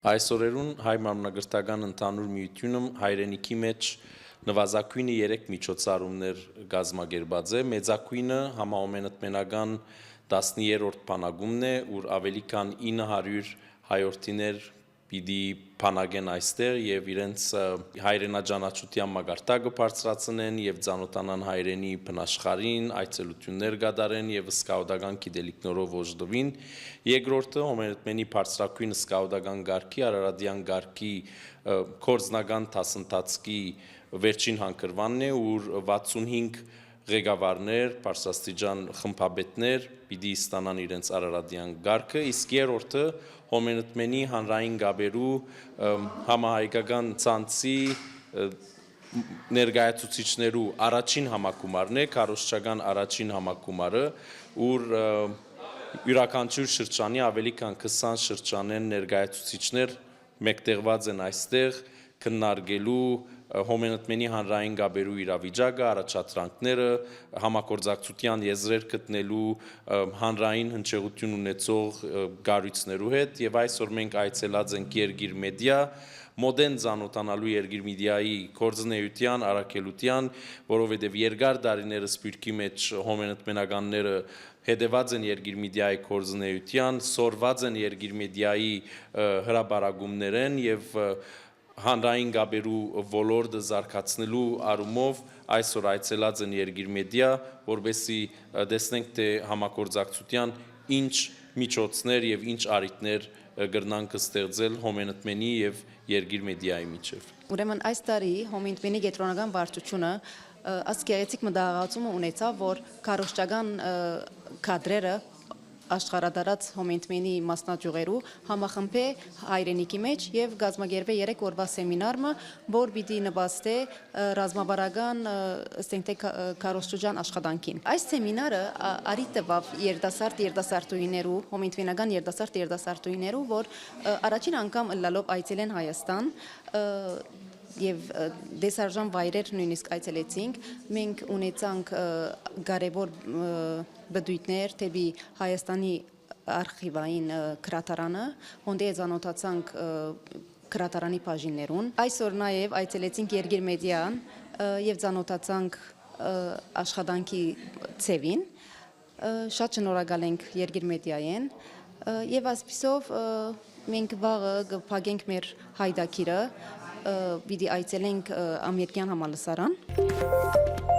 Այսօրերուն հայ մարմնագրթական ընդհանուր միությունում հայրենիքի մեջ նվազագույնը 3 միջոցառումներ գազմագերբած է, մեծագույնը համաամենատմենական 10-րդ բանագումն է, ուր ավելի քան 900 հայորդիներ պիտի բանագեն այստեղ եւ իրենց հայրենաճանաչության մագարտակը բարձրացնեն եւ ծանոթանան հայրենի բնաշխարհին, այցելություններ կատարեն եւ սկաուտական գիտելիքներով օժտվին։ Երկրորդը հոմենտմենի բարձրակույն սկաուտական գարկի, արարատյան գարկի կորձնական դասընթացքի վերջին հանգրվանն է, ուր 65 ղեկավարներ, բարձրաստիճան խմբապետներ պիտի ստանան իրենց արարատյան գարկը, իսկ երրորդը հոմենտմենի հանրային գաբերու համահայկական ցանցի ներկայացուցիչներու առաջին համակումարն է, քարոզչական առաջին համակումարը, ուր յուրաքանչյուր շրջանի ավելի քան 20 շրջանեն ներկայացուցիչներ մեկտեղված են այստեղ քննարկելու հոմենտմենի հանրային գաբերու իրավիճակը, առաջադրանքները, համագործակցության եզրեր գտնելու հանրային հնչեղություն ունեցող կառույցներու հետ եւ այսօր մենք այցելած ենք Երգիր մեդիա մոդեն ծանոթանալու Երգիր մեդիայի կորձնեության, առաքելության, որովհետեւ երկար տարիները սպիրկի մեջ հոմենտմենականները հետևած են Երգիր մեդիայի կորձնեության, սորված են Երգիր մեդիայի հրաբարագումներեն եւ հանրային գաբերու ոլորտը զարգացնելու առումով այսօր այցելած են Երգիր մեդիա, որբեսի տեսնենք թե համագործակցության ինչ միջոցներ եւ ինչ առիթներ կրնանք ստեղծել հոմենտմենի եւ Երգիր մեդիայի միջեւ։ Ուրեմն այս տարի հոմենտմենի կենտրոնական վարչությունը ասկերեցիկ մտահղացում ունեցավ, որ քարոզչական կադրերը աշխարհադարած հոմենտմենի մասնաճյուղերու համախմբե հայրենիքի մեջ եւ գազմագերբե 3 օրվա սեմինարը, որ պիտի նպաստե ռազմավարական ստենտե քարոզչության աշխատանքին։ Այս սեմինարը արի տվավ երիտասարդուհիներու, հոմենտմենական երիտասարդուհիներու, որ առաջին անգամ լալով այցելեն Հայաստան եւ դեսարժան վայրեր նույնիսկ այցելեցինք, մենք ունեցանք կարևոր բդույթներ թեպի Հայաստանի արխիվային գրադարանը, հոնդե ծանոթացանք գրադարանի բաժիններուն։ Այսօր նաեւ այցելեցինք Երգիր մեդիան եւ ծանոթացանք աշխատանքի ցևին։ Շատ շնորհակալ ենք Երգիր մեդիային եւ ասպիսով մենք վաղը կփակենք մեր հայդակիրը, պիտի այցելենք ամերիկյան համալսարան։